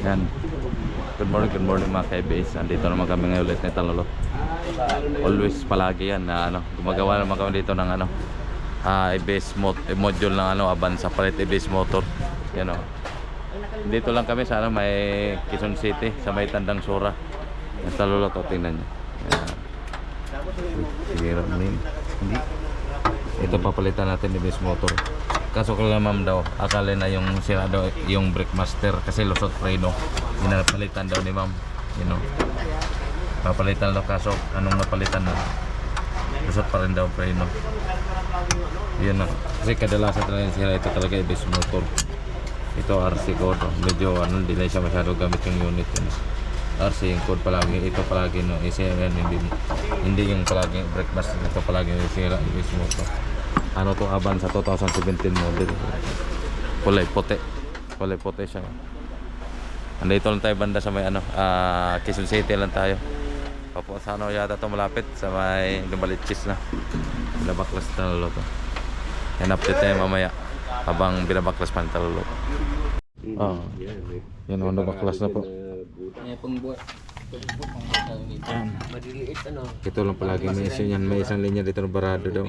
Yan. Good morning mga ka-ABS. Andito naman kami ngayon ulit na Talulot. Always palagi yan na gumagawa naman kami dito ng ABS module ng Avanza palit ABS motor. Yan o. Dito lang kami sa may Quezon City, sa may Tandang Sura. Yung Talulot o, tingnan nyo. Sige, hindi. Ito papalitan natin ABS motor. Kaso kala ma'am daw, akala na yung sira daw yung brake master kasi lusot preno. Pinapalitan daw ni ma'am, you know. Papalitan daw kaso anong napalitan na? Lusot pa rin daw preno. Yun na. Kasi kadalasan talaga yung sira ito talaga ABS motor. Ito RC code. Medyo hindi na siya masyado gamit yung unit yun. RC yung code palagi. Ito palagi no. Yan, hindi yung palagi brake master. Ito palagi yung sira ABS motor. Ano to Avanza 2017 model. Kulay puti siya. Andito lang tayo banda sa may Quezon City lang tayo. Papo sa yata to malapit sa may Lumalichis na. Binabaklas na lolo to. Yan update tayo mamaya habang binabaklas pa ng Talulot. Yan ang baklas na po. Yan. Ito lang palagi may isang linya dito ng barado daw.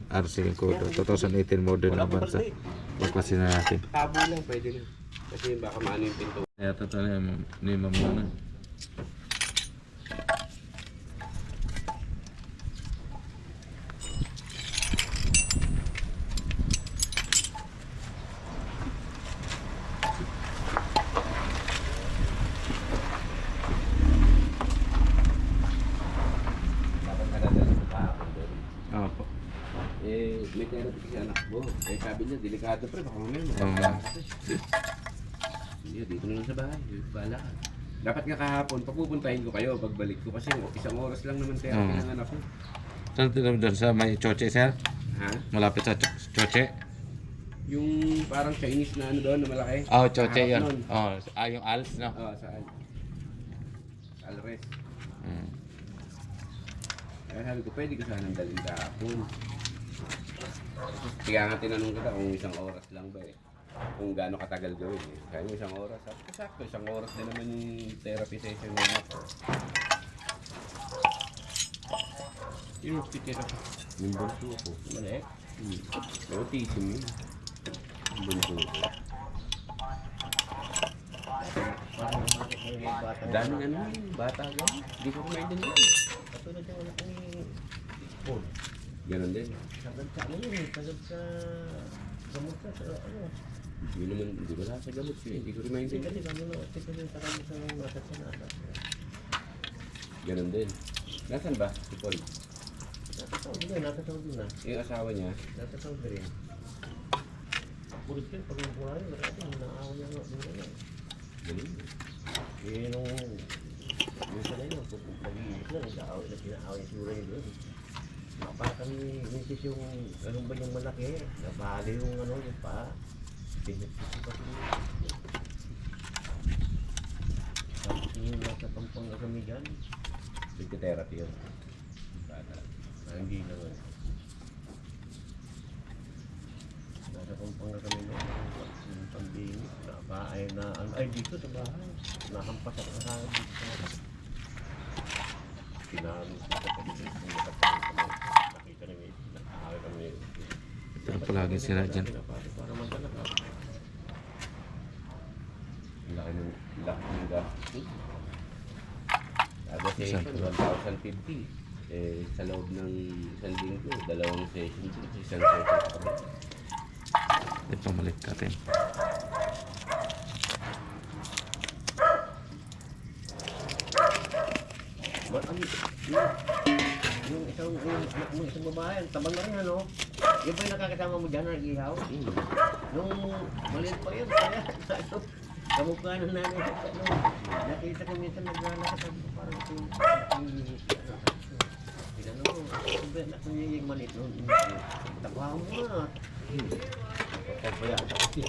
RC code 2018 model na Avanza. Baklasin na natin. Tabo lang pwede lang. Kasi baka maano yung pinto. Kaya talaga ni ma'am muna. May therapy kasi anak mo. Sabi niya, delikado pre, baka mamaya Hindi, dito na lang sa bahay. Bahala ka. Dapat nga kahapon, papupuntahin ko kayo pagbalik ko kasi isang oras lang naman therapy ng anak ko. Saan doon sa may Choche, sir? Ha? Malapit sa Choche? Yung parang Chinese na doon na malaki. Choche yan. Yung Alps, no? Saan? Alres. Kaya sabi ko, pwede ko sanang dalhin kahapon. Kaya nga tinanong kita kung isang oras lang ba kung gaano katagal gawin Kaya mo isang oras. Sakto, isang oras din naman yung therapy session mo. Yung titira ko. Yung bunso ko. Mali. Autism yun. Yung bunso ko. Daming bata gano'n. Hindi ko kumain din yun. Katulad yung anak ni Paul. Ganon din. Sagad sa sagad sa gamot ka sa Hindi naman, hindi wala sa gamot ko hindi ko remind din. Kasi kami na, kasi yung takam sa matas na atas. Ganon din. Nasaan ba si Paul? Nasa Saudi na. Yung asawa niya? Nasa Saudi rin. Pulit yun, pag nagpulari, marami, naawa niya nga. Ganon. Nung minsan na yun, pag-iibig na, nag-aaway na pinaaway siguro yun doon. Napaka kami mintis yung anong ba yung malaki, nabali yung yung paa. Pinagpisi pa sila. Tapos yung nasa pampang na kami dyan. Physiotherapy yun. Hindi naman. Nasa pampang na kami noon. Yung pandemic. Ay dito sa bahay. Nakampas ako sa akin dito sa bahay. Pinahalo sa kapatid. Nakita namin. Nakahawin kami. Ito na palagi sila dyan. Para man talaga. Laki ng gastos. Kada session, 1,050. Sa loob ng isang linggo, 2 session. Isang session. Ito malik natin. Yung isang babae, ang tabang na rin Yung ba yung nakakasama mo dyan na nag-ihaw? Nung maliit pa yun, kaya kamukha ng nanay. Nakita ko minsan naglalakad ako parang ito tinanong mo, anak mo yung maliit noon. Tapahan mo na. Pagpapayaan ako.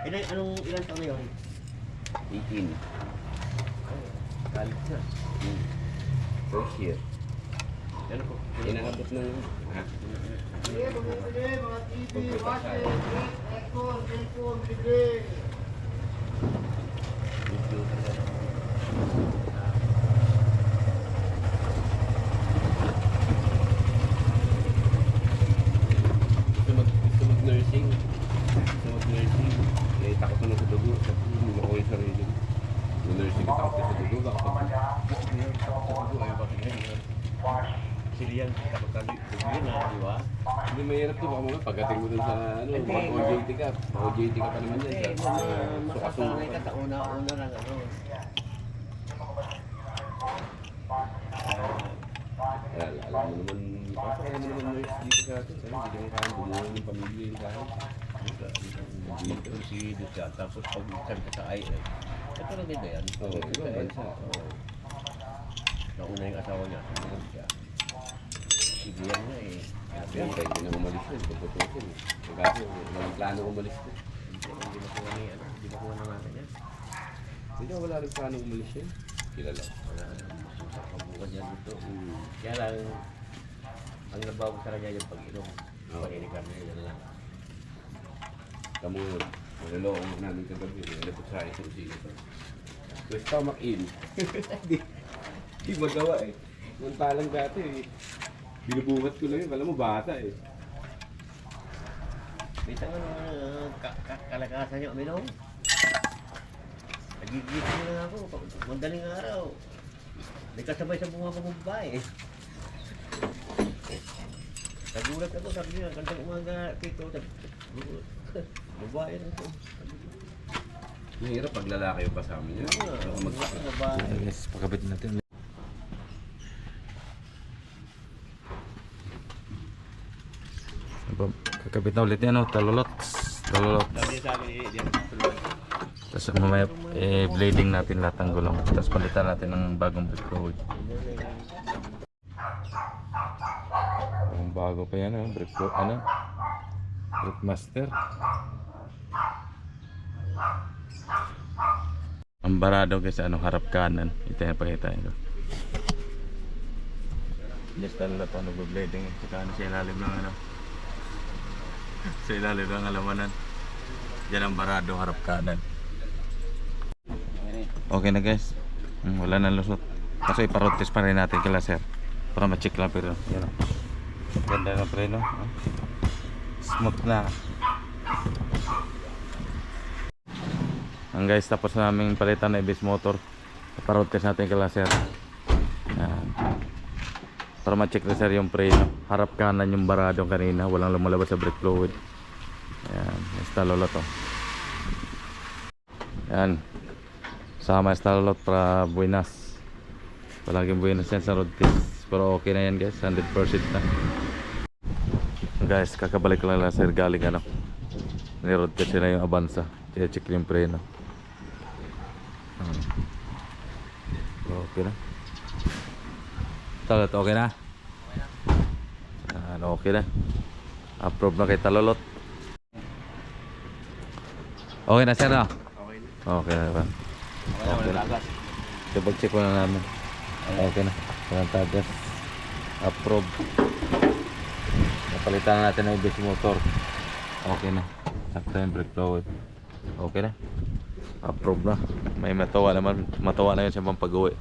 Ilan taon na yun? 18. College na. First year. Ano po? Inanabot ng... Ha? Mga TV, watch it, aircon, cellphone, bigay. takot na sa dugo. Hindi ako yung sarili. Yung nursing ka takot sa dugo. Baka pag takot sa dugo, ayaw bakit ganyan. Sila yan, takot sa dugo yun di ba? Hindi mahirap to, baka mga pagdating mo dun sa ano, OJT ka. OJT ka pa naman yan. Masasanay ka sa una-una lang ano. Alam mo naman, kasi alam mo naman nurse dito sa atin. Hindi naman kaya bumuhay ng pamilya yung kaya. Dito si Dutya, tapos pag sabi ka sa IL, ito lang din ba yan? Oo, ibang bansa. Nauna yung asawa niya, sumunod siya. Sige yan nga eh. Yan, kaya hindi na umalis yun. Tututusin. Kasi walang plano umalis yun. Hindi makuha ni ano, hindi makuha ng natin yan. Hindi wala rin plano umalis yun. Kilala. Wala sa kabukan niya dito. Kaya lang, ang nabago sa kanya yung pag-inom. Paninigan niya yun lang. Kamu, maluloko mo namin kagabi. Nalapot sa akin kung sino to. So, stomach in. Hindi magawa eh. Mantalang dati eh. Binubuhat ko lang yun. Alam mo, bata eh. Bisa nga kalakasan niya uminom. Nagigising na lang ako. Madaling araw. May kasabay sa bunga pang babae. Nagulat ako, sabi niya, kantang umaga, Tito. Babae lang ito. Mahirap pag lalaki yung kasama niya. Babae. Guys, pakabit natin. Kakabit na ulit yan, no? Talulot. Sabi niya sa akin, diyan. Tapos mamaya bleeding natin lahat ng gulong. Tapos palitan natin ng bagong brake fluid. Ang bago pa yan, brake fluid, brake master. Ang barado guys, harap kanan. Ito yung pakita ito. Just na ito, nag-bleeding. Saka sa ilalim ng sa ilalim ng alamanan. Diyan ang barado, harap kanan. Okay na guys. Wala nang lusot. Kaso iparotes pa rin natin kila sir. Para ma-check lang pero. Yan o. Ganda na preno. Smooth na. Ang guys, tapos namin palitan na ibis motor. Iparotes natin kila sir. Yan. Para ma-check na sir yung preno. Harap kanan yung barado kanina. Walang lumalabas sa brake fluid. Yan. Instalolo to. Yan. Sama instalolot para buenas. Palaging buenas yan sa road test. Pero okay na yan guys, 100% na. Guys, kakabalik lang sir galing ni-road test na yung Avanza. Check yung preno. Okay na. Talot, okay na? Okay na. Approve na kay Talolot. Okay na sir no? Okay na ba? Okay na. Check ko na namin. Okay na. Walang tagas. Approve. Napalitan na natin ng ibis motor. Okay na. Sakta yung brake fluid. Okay na. Approve na. May matawa naman. Matawa na yun sa pag-uwi.